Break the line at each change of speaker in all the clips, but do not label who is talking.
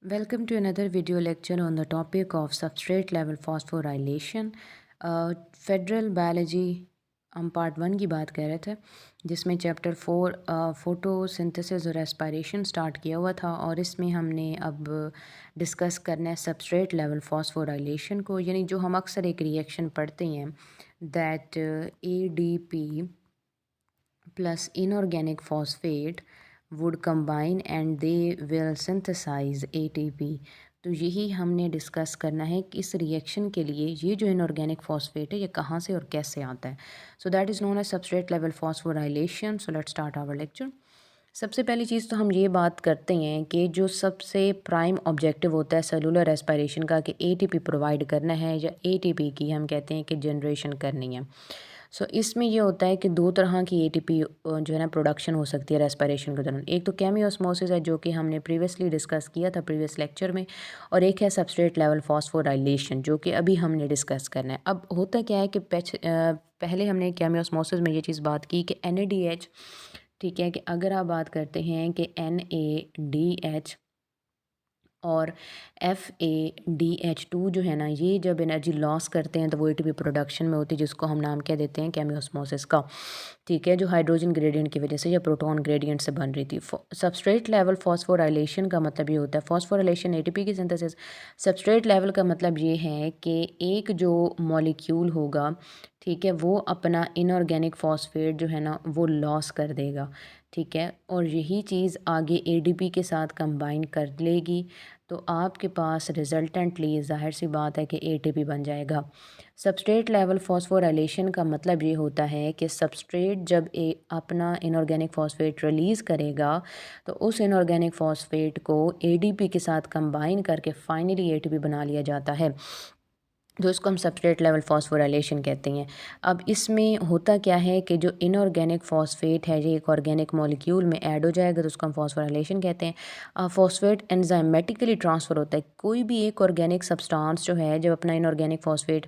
Welcome to another video lecture on the topic of substrate level phosphorylation. Federal biology हम part 1 की बात कर रहे थे जिसमें चैप्टर 4 फोटोसिंथेसिस और रेस्पिरेशन स्टार्ट किया हुआ था और इसमें हमने अब डिस्कस करना है सबस्ट्रेट लेवल फॉस्फोराइलेशन को, यानी जो हम अक्सर एक रिएक्शन पढ़ते हैं that ADP plus inorganic phosphate would combine and they will synthesize ATP। तो यही हमने डिस्कस करना है कि इस रिएक्शन के लिए ये जो इनऑर्गेनिक फॉस्फेट है ये कहाँ से और कैसे आता है। So that is known as substrate level phosphorylation. So let's start our lecture. सबसे पहली चीज़ तो हम ये बात करते हैं कि जो सबसे प्राइम ऑब्जेक्टिव होता है सेलुलर रेस्पिरेशन का कि एटीपी प्रोवाइड करना है या एटीपी की हम कहते हैं कि जनरेशन करनी है। सो इसमें ये होता है कि दो तरह की एटीपी जो है ना प्रोडक्शन हो सकती है रेस्पिरेशन के दौरान। एक तो केमियोस्मोसिस है जो कि हमने प्रीवियसली डिस्कस किया था प्रीवियस लेक्चर में, और एक है सबस्ट्रेट लेवल फॉस्फोराइलेशन जो कि अभी हमने डिस्कस करना है। अब होता क्या है कि पहले हमने केमियोस्मोसिस में ये चीज़ बात की कि NADH, ठीक है, कि अगर आप बात करते हैं कि NADH और FADH2 जो है ना, ये जब एनर्जी लॉस करते हैं तो वो एटीपी प्रोडक्शन में होती है जिसको हम नाम क्या देते हैं केमियोस्मोसिस का, ठीक है, जो हाइड्रोजन ग्रेडियंट की वजह से या प्रोटॉन ग्रेडियंट से बन रही थी। सबस्ट्रेट लेवल फॉस्फोराइलेशन का मतलब ये होता है, फॉस्फोराइलेशन एटीपी की सिंथेसिस। सबस्ट्रेट लेवल का मतलब ये है कि एक जो मॉलिक्यूल होगा, ठीक है, वो अपना इनऑर्गेनिक फॉस्फेट जो है ना वो लॉस कर देगा, ठीक है, और यही चीज़ आगे एडीपी के साथ कंबाइन कर लेगी तो आपके पास रिजल्टेंटली ज़ाहिर सी बात है कि एटीपी बन जाएगा। सबस्ट्रेट लेवल फॉस्फोराइलेशन का मतलब ये होता है कि सबस्ट्रेट जब अपना इनऑर्गेनिक फॉस्फेट रिलीज़ करेगा तो उस इनऑर्गेनिक फॉस्फेट को एडीपी के साथ कंबाइन करके फाइनली एटीपी बना लिया जाता है, जो इसको हम सबस्ट्रेट लेवल फॉस्फोराइलेशन कहते हैं। अब इसमें होता क्या है कि जो इनऑर्गेनिक फॉस्फेट है ये एक ऑर्गेनिक मॉलिक्यूल में ऐड हो जाएगा तो उसको हम फॉस्फोराइलेशन कहते हैं। फॉस्फेट एंजाइमेटिकली ट्रांसफ़र होता है। कोई भी एक ऑर्गेनिक सब्सटेंस जो है जब अपना इनऑर्गेनिक फॉस्फेट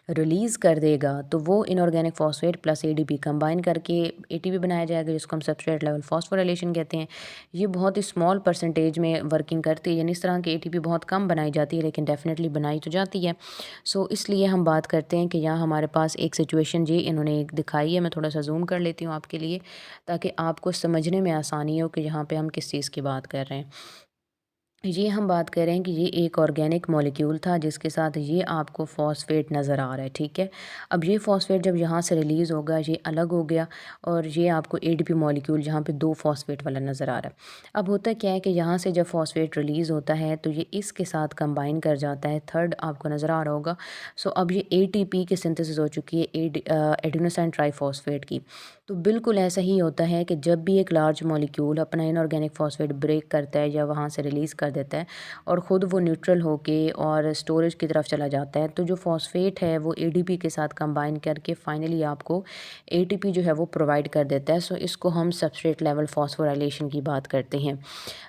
रिलीज़ कर देगा तो वो inorganic phosphate plus ADP combine करके एटीपी बनाया जाएगा जिसको हम सबस्ट्रेट लेवल फॉस्फोराइलेशन कहते हैं। ये बहुत ही स्मॉल परसेंटेज में वर्किंग करती है, यानी इस तरह की एटीपी बहुत कम बनाई जाती है लेकिन डेफिनेटली बनाई तो जाती है। सो इसलिए हम बात करते हैं कि यहाँ हमारे पास एक सिचुएशन जी इन्होंने एक दिखाई है। मैं थोड़ा सा जूम कर लेती हूँ आपके लिए ताकि आपको समझने में आसानी हो कि यहाँ पे हम किस चीज़ की बात कर रहे हैं। ये हम बात कर रहे हैं कि ये एक ऑर्गेनिक मॉलिक्यूल था जिसके साथ ये आपको फॉस्फेट नज़र आ रहा है, ठीक है। अब ये फॉस्फेट जब यहाँ से रिलीज़ होगा ये अलग हो गया और ये आपको एडीपी मॉलिक्यूल जहाँ पे दो फॉस्फेट वाला नज़र आ रहा है। अब होता क्या है कि यहाँ से जब फॉस्फेट रिलीज़ होता है तो ये इसके साथ कंबाइन कर जाता है, थर्ड आपको नज़र आ रहा होगा। सो अब ये एटीपी की सिंथेसिस हो चुकी है एडिनोसाइन ट्राइफॉस्फेट की। तो बिल्कुल ऐसा ही होता है कि जब भी एक लार्ज मॉलिक्यूल अपना इनऑर्गेनिक फॉस्फेट ब्रेक करता है या वहाँ से रिलीज़ कर देता है और ख़ुद वो न्यूट्रल होके और स्टोरेज की तरफ चला जाता है तो जो फॉस्फेट है वो एडीपी के साथ कंबाइन करके फाइनली आपको एटीपी जो है वो प्रोवाइड कर देता है। सो इसको हम सबस्ट्रेट लेवल फॉस्फोराइलेशन की बात करते हैं।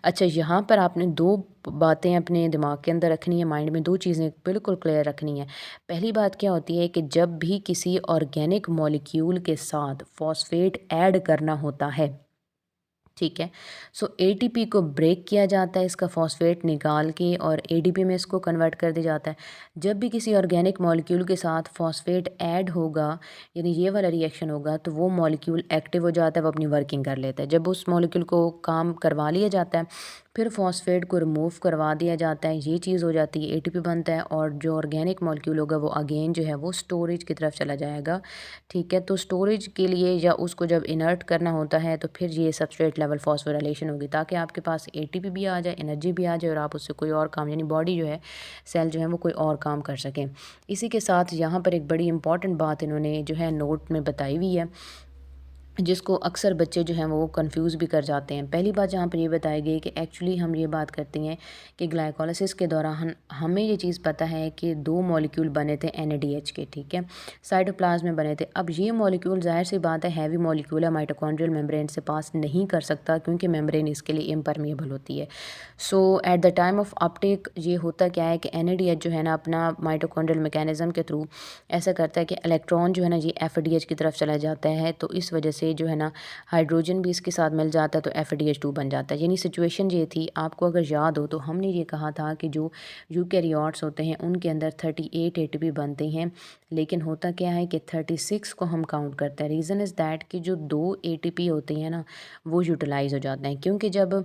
अच्छा, यहाँ पर आपने दो बातें अपने दिमाग के अंदर रखनी है, माइंड में दो चीज़ें बिल्कुल क्लियर रखनी है। पहली बात क्या होती है कि जब भी किसी ऑर्गेनिक मॉलिक्यूल के साथ फॉस्फेट ऐड करना होता है, ठीक है, सो एटीपी को ब्रेक किया जाता है, इसका फॉस्फेट निकाल के और एडीपी में इसको कन्वर्ट कर दिया जाता है। जब भी किसी ऑर्गेनिक मॉलिक्यूल के साथ फॉस्फेट ऐड होगा यानी ये वाला रिएक्शन होगा तो वो मॉलिक्यूल एक्टिव हो जाता है, वो अपनी वर्किंग कर लेता है। जब उस मॉलिक्यूल को काम करवा लिया जाता है फिर फॉस्फेट को रिमूव करवा दिया जाता है, ये चीज़ हो जाती है, एटीपी बनता है और जो ऑर्गेनिक मॉलिक्यूल होगा वो अगेन जो है वो स्टोरेज की तरफ चला जाएगा, ठीक है। तो स्टोरेज के लिए या उसको जब इनर्ट करना होता है तो फिर ये सबस्ट्रेट लेवल फॉस्फोराइलेशन होगी ताकि आपके पास एटीपी भी आ जाए, एनर्जी भी आ जाए और आप उससे कोई और काम यानी बॉडी जो है, सेल जो है वो कोई और काम कर सकें। इसी के साथ यहाँ पर एक बड़ी इंपॉर्टेंट बात इन्होंने जो है नोट में बताई हुई है जिसको अक्सर बच्चे जो हैं वो कंफ्यूज भी कर जाते हैं। पहली बात जहाँ पर ये बताई गई कि एक्चुअली हम ये बात करते हैं कि ग्लाइकोलाइसिस के दौरान हमें ये चीज़ पता है कि दो मॉलिक्यूल बने थे NADH के, ठीक है, साइटोप्लाज्म में बने थे। अब ये मॉलिक्यूल ज़ाहिर सी बात है हैवी मॉलिक्यूल है, माइटोकॉन्ड्रियल मेम्ब्रेन से पास नहीं कर सकता क्योंकि मेम्ब्रेन इसके लिए इम्परमिएबल होती है। So at the time of uptake ये होता क्या है कि NADH जो है ना अपना माइटोकॉन्ड्रियल मैकेनिज्म के थ्रू ऐसा करता है कि इलेक्ट्रॉन जो है ना ये FADH की तरफ चला जाता है, तो इस वजह से से जो है ना हाइड्रोजन भी इसके साथ मिल जाता है तो FADH2 बन जाता है। यानी सिचुएशन ये थी, आपको अगर याद हो तो हमने ये कहा था कि जो यूकैरियोट्स होते हैं उनके अंदर 38 ATP बनते हैं, लेकिन होता क्या है कि 36 को हम काउंट करते हैं। रीज़न इज़ दैट कि जो 2 ATP होते हैं ना वो यूटिलाइज़ हो जाते हैं, क्योंकि जब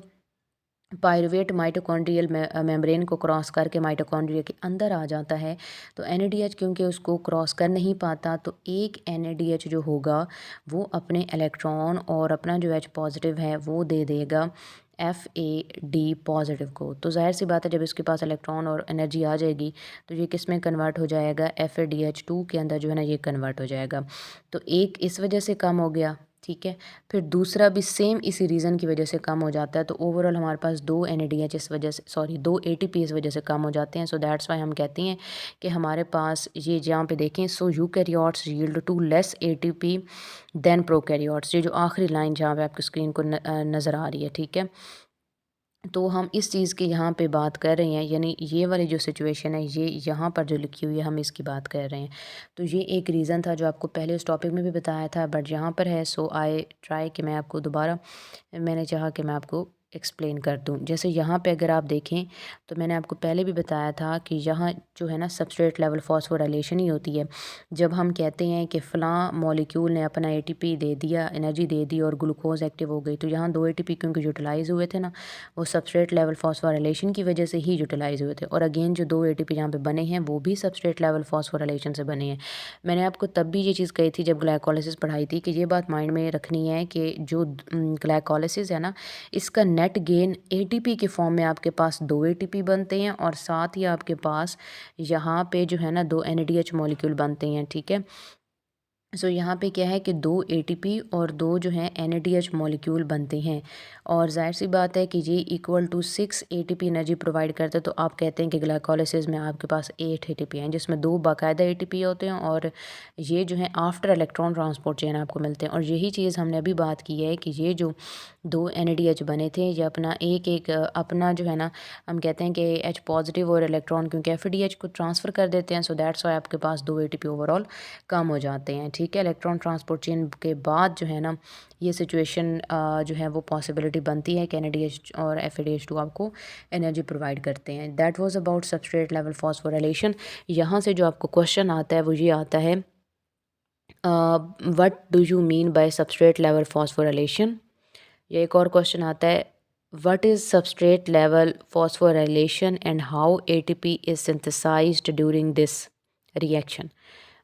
पायरुवेट माइटोकॉन्ड्रियल मेम्ब्रेन को क्रॉस करके माइटोकॉन्ड्रिया के अंदर आ जाता है तो NADH क्योंकि उसको क्रॉस कर नहीं पाता, तो एक NADH जो होगा वो अपने इलेक्ट्रॉन और अपना जो H पॉजिटिव है वो दे देगा FAD पॉजिटिव को। तो जाहिर सी बात है, जब इसके पास इलेक्ट्रॉन और एनर्जी आ जाएगी तो ये किस में कन्वर्ट हो जाएगा, FADH2 के अंदर जो है ना ये कन्वर्ट हो जाएगा। तो एक इस वजह से कम हो गया, ठीक है। फिर दूसरा भी सेम इसी रीज़न की वजह से कम हो जाता है, तो ओवरऑल हमारे पास 2 NADH इस वजह से, सॉरी 2 ATP इस वजह से कम हो जाते हैं। सो दैट्स वाई हम कहते हैं कि हमारे पास ये जहाँ पे देखें, so eukaryotes yield to less ATP than prokaryotes, ये जो आखिरी लाइन जहाँ पे आपकी स्क्रीन को नज़र आ रही है, ठीक है। तो हम इस चीज़ की यहाँ पे बात कर रहे हैं, यानी ये वाली जो सिचुएशन है ये यहाँ पर जो लिखी हुई है हम इसकी बात कर रहे हैं। तो ये एक रीज़न था जो आपको पहले उस टॉपिक में भी बताया था, बट यहाँ पर है, सो आई ट्राई कि मैं आपको दोबारा, मैंने चाहा कि मैं आपको एक्सप्लेन कर दूं। जैसे यहाँ पे अगर आप देखें तो मैंने आपको पहले भी बताया था कि यहाँ जो है ना सबस्ट्रेट लेवल फॉस्फोराइलेशन ही होती है। जब हम कहते हैं कि फ़लाँ मॉलिक्यूल ने अपना ATP दे दिया, एनर्जी दे दी और ग्लूकोज एक्टिव हो गई, तो यहाँ 2 ATP क्योंकि यूटिलाइज़ हुए थे ना, वो सबस्ट्रेट लेवल फॉस्फोराइलेशन की वजह से ही यूटिलाइज़ हुए थे। और अगेन जो 2 ATP यहाँ पे बने हैं वो भी सबस्ट्रेट लेवल फॉस्फोराइलेशन से बने हैं। मैंने आपको तब भी ये चीज़ कही थी जब ग्लाइकोलाइसिस पढ़ाई थी कि ये बात माइंड में रखनी है कि जो ग्लाइकोलाइसिस है ना, इसका नेट गेन ATP के फॉर्म में आपके पास 2 ATP बनते हैं और साथ ही आपके पास यहाँ पे जो है ना 2 NADH मॉलिक्यूल बनते हैं, ठीक है। सो यहाँ पे क्या है कि 2 ATP और 2 जो हैं NADH मॉलिक्यूल बनते हैं, और जाहिर सी बात है कि ये equal to 6 ATP energy provide करते हैं। तो आप कहते हैं कि ग्लाइकोलाइसिस में आपके पास 8 ATP हैं, जिसमें 2 बाकायदा ATP होते हैं और ये जो है आफ्टर इलेक्ट्रॉन ट्रांसपोर्ट चेन आपको मिलते हैं। और यही चीज़ हमने अभी बात की है कि ये जो 2 NADH बने थे ये अपना एक अपना जो है ना, हम कहते हैं कि H पॉजिटिव और इलेक्ट्रॉन क्योंकि FADH को ट्रांसफ़र कर देते हैं, सो दैट्स वाई आपके पास 2 ATP ओवरऑल कम हो जाते हैं, ठीक है। इलेक्ट्रॉन ट्रांसपोर्ट चेन के बाद जो है ना ये सिचुएशन जो है वो पॉसिबिलिटी बनती है कि NADH और FADH2 आपको एनर्जी प्रोवाइड करते हैं। That was about substrate level phosphorylation. यहाँ से जो आपको क्वेश्चन आता है वो ये आता है, what do you mean by substrate level phosphorylation. या एक और क्वेश्चन आता है, what is substrate level phosphorylation and how ATP is synthesized during this reaction.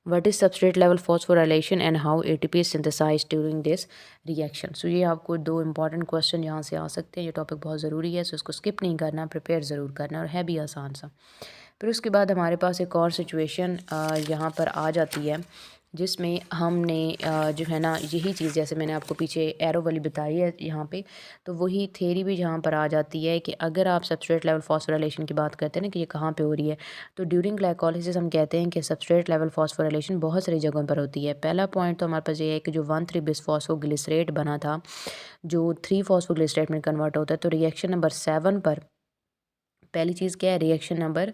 What is substrate level phosphorylation and how ATP is synthesized during this reaction। सो ये आपको 2 important question यहाँ से आ सकते हैं। ये टॉपिक बहुत ज़रूरी है, सो इसको स्किप नहीं करना, प्रिपेयर ज़रूर करना, और है भी आसान सा। फिर उसके बाद हमारे पास एक और सिचुएशन यहाँ पर आ जाती है जिसमें हमने जो है ना यही चीज़, जैसे मैंने आपको पीछे एरो वाली बताई है यहाँ पे, तो वही थेरी भी यहाँ पर आ जाती है कि अगर आप सबस्ट्रेट लेवल फॉस्फोराइलेशन की बात करते हैं ना कि ये कहाँ पे हो रही है, तो ड्यूरिंग ग्लाइकोलिसिस हम कहते हैं कि सबस्ट्रेट लेवल फॉस्फोराइलेशन बहुत सारी जगहों पर होती है। पहला पॉइंट तो हमारे पास ये है कि जो 1,3 बिसफॉस्फोग्लिसरेट बना था जो 3 फॉस्फोग्लिसरेट में कन्वर्ट होता है, तो रिएक्शन नंबर 7 पर पहली चीज़ क्या है, रिएक्शन नंबर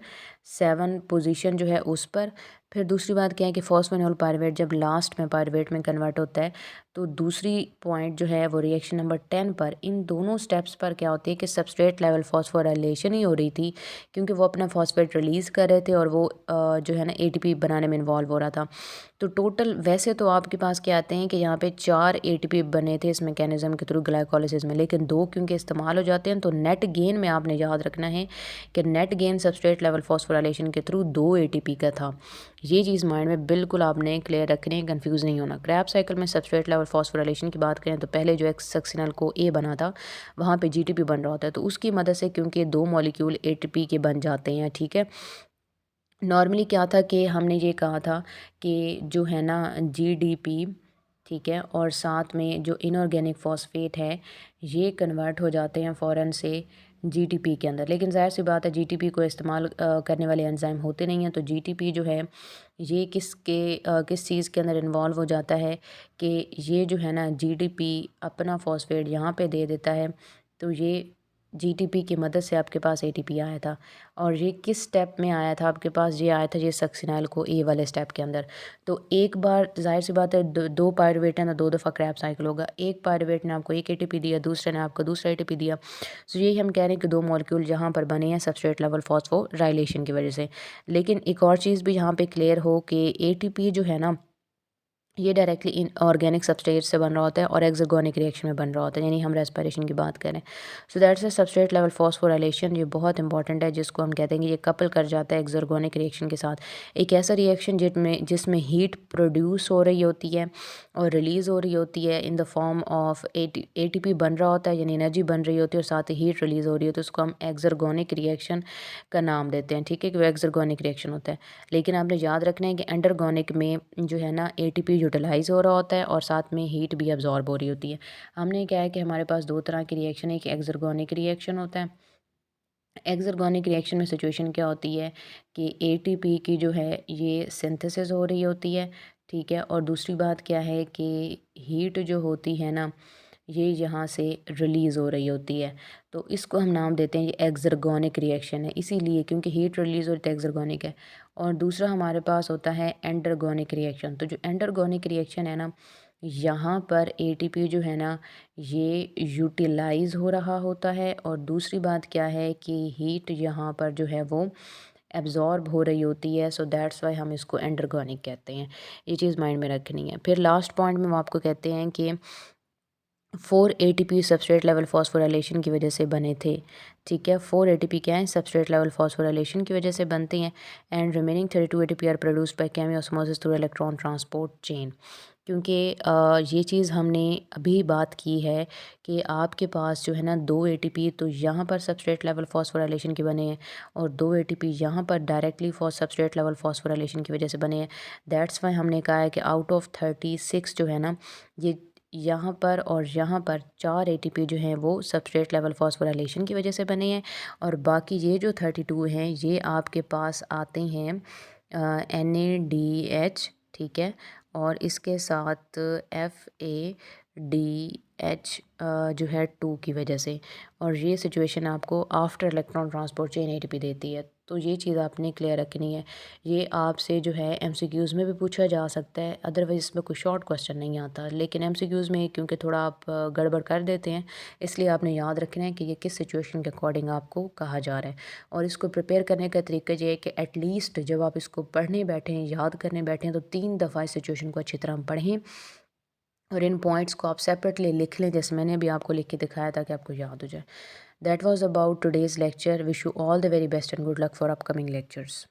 7 पोजीशन जो है उस पर। फिर दूसरी बात क्या है कि फॉस्फेनॉल पायरुवेट जब लास्ट में पायरुवेट में कन्वर्ट होता है, तो दूसरी पॉइंट जो है वो रिएक्शन नंबर 10 पर। इन दोनों स्टेप्स पर क्या होती है कि सबस्ट्रेट लेवल फॉस्फोराइलेशन ही हो रही थी, क्योंकि वो अपना फॉस्फेट रिलीज़ कर रहे थे और वो जो है ना ATP बनाने में इन्वॉल्व हो रहा था। तो टोटल वैसे तो आपके पास क्या आते हैं कि यहाँ पे 4 ATP बने थे इस मैकेनिज्म के थ्रू ग्लाइकोलिसिस में, लेकिन 2 क्योंकि इस्तेमाल हो जाते हैं, तो नेट गेन में आपने याद रखना है कि net gain substrate level phosphorylation के थ्रू 2 ATP का था। ये चीज़ माइंड में बिल्कुल आपने क्लियर रखनी है, कंफ्यूज नहीं होना। क्रैब साइकिल में सबस्ट्रेट लेवल फॉस्फोराइलेशन की बात करें तो पहले जो एक्स सक्सिनल को A बना था वहाँ पे GTP बन रहा होता है, तो उसकी मदद से क्योंकि 2 मॉलिक्यूल ATP के बन जाते हैं, ठीक है। नॉर्मली क्या था कि हमने ये कहा था कि जो है ना GDP, ठीक है, और साथ में जो इनऑर्गेनिक फॉस्फेट है ये कन्वर्ट हो जाते हैं फ़ौरन से GTP के अंदर। लेकिन ज़ाहिर सी बात है GTP को इस्तेमाल करने वाले एंजाइम होते नहीं हैं, तो GTP जो है ये किस चीज़ के अंदर इन्वॉल्व हो जाता है कि ये जो है ना GDP अपना फॉस्फेट यहाँ पे दे देता है, तो ये जीटीपी की मदद से आपके पास एटीपी आया था। और ये किस स्टेप में आया था आपके पास? ये आया था ये सक्सिनाइल को ए वाले स्टेप के अंदर। तो एक बार जाहिर सी बात है दो पायरुवेट है ना, दो दफ़ा क्रैब साइकिल होगा। एक पायरुवेट ने आपको एक एटीपी दिया, दूसरे ने आपको दूसरा एटीपी दिया। तो यही हम कह रहे हैं कि दो मॉलिक्यूल जहाँ पर बने हैं सबस्ट्रेट लेवल फॉस्फोराइलेशन की वजह से। लेकिन एक और चीज़ भी यहाँ पे क्लियर हो कि एटीपी जो है ना, ये डायरेक्टली इन ऑर्गेनिक सबस्ट्रेट से बन रहा होता है और एक्सर्गोनिक रिएक्शन में बन रहा होता है, यानी हम रेस्पिरेशन की बात करें। So that's a substrate level phosphorylation. ये बहुत इंपॉर्टेंट है, जिसको हम कहते हैं कि ये कपल कर जाता है एक्सर्गोनिक रिएक्शन के साथ। एक ऐसा रिएक्शन जिसमें हीट प्रोड्यूस हो रही होती है और रिलीज़ हो रही होती है in the form of ATP बन रहा होता है, यानी एनर्जी बन रही होती है और साथ ही हीट रिलीज़ हो रही होती है। तो उसको हम एक्सर्गोनिक रिएक्शन का नाम देते हैं, ठीक है, कि वो एक्सर्गोनिक रिएक्शन होता है। लेकिन आपने याद रखना है कि एंडरगोनिक में जो है ना एटीपी यूटिलाइज हो रहा होता है और साथ में हीट भी अब्जॉर्ब हो रही होती है। हमने क्या है कि हमारे पास दो तरह की रिएक्शन है, एक एक्सर्गोनिक रिएक्शन होता है। एक्सर्गोनिक रिएक्शन में सिचुएशन क्या होती है कि एटीपी की जो है ये सिंथेसिस हो रही होती है, ठीक है, और दूसरी बात क्या है कि हीट जो होती है ना, ये यहाँ से रिलीज़ हो रही होती है। तो इसको हम नाम देते हैं, ये एक्सर्गोनिक रिएक्शन है, इसीलिए क्योंकि हीट रिलीज़ हो रही है एक्सर्गोनिक है। और दूसरा हमारे पास होता है एंडरगोनिक रिएक्शन। तो जो एंडरगोनिक रिएक्शन है ना, यहाँ पर एटीपी जो है ना ये यूटिलाइज़ हो रहा होता है और दूसरी बात क्या है कि हीट यहाँ पर जो है वो एब्ज़ॉर्ब हो रही होती है। सो दैट्स वाई हम इसको एंडरगोनिक कहते हैं। ये चीज़ माइंड में रखनी है। फिर लास्ट पॉइंट में वो आपको कहते हैं कि 4 एटीपी सबस्ट्रेट लेवल फॉस्फोराइलेशन की वजह से बने थे, ठीक है। 4 एटीपी क्या है? सबस्ट्रेट लेवल फॉस्फोराइलेशन की वजह से बनते हैं। And remaining 32 ATP are produced by chemiosmosis through electron transport chain. क्योंकि ये चीज़ हमने अभी बात की है कि आपके पास जो है ना 2 एटीपी तो यहाँ पर सबस्ट्रेट लेवल फॉस्फोराइलेशन के बने हैं और 2 एटीपी यहाँ पर डायरेक्टली सबस्ट्रेट लेवल फॉस्फोराइलेशन की वजह से बने हैं। दैट्स वाई हमने कहा है कि आउट ऑफ 36 जो है ना, ये यहाँ पर और यहाँ पर 4 एटीपी जो हैं वो सबस्ट्रेट लेवल फॉस्फोराइलेशन की वजह से बने हैं और बाकी ये जो 32 हैं ये आपके पास आते हैं NADH, ठीक है, और इसके साथ FADH जो है 2 की वजह से। और ये सिचुएशन आपको after electron transport chain ATP देती है। तो ये चीज़ आपने क्लियर रखनी है। ये आपसे जो है एमसीक्यूज़ में भी पूछा जा सकता है, अदरवाइज़ इसमें कोई शॉर्ट क्वेश्चन नहीं आता, लेकिन एमसीक्यूज़ में क्योंकि थोड़ा आप गड़बड़ कर देते हैं, इसलिए आपने याद रखना है कि ये किस सिचुएशन के अकॉर्डिंग आपको कहा जा रहा है। और इसको प्रिपेयर करने का तरीका ये है कि एटलीस्ट जब आप इसको पढ़ने बैठें, याद करने बैठें, तो 3 दफ़ा इस सिचुएशन को अच्छी तरह पढ़ें और इन पॉइंट्स को आप सेपरेटली लिख लें, जैसे मैंने भी आपको लिख के दिखाया ताकि आपको याद हो जाए। That was about today's lecture. Wish you all the very best and good luck for upcoming lectures.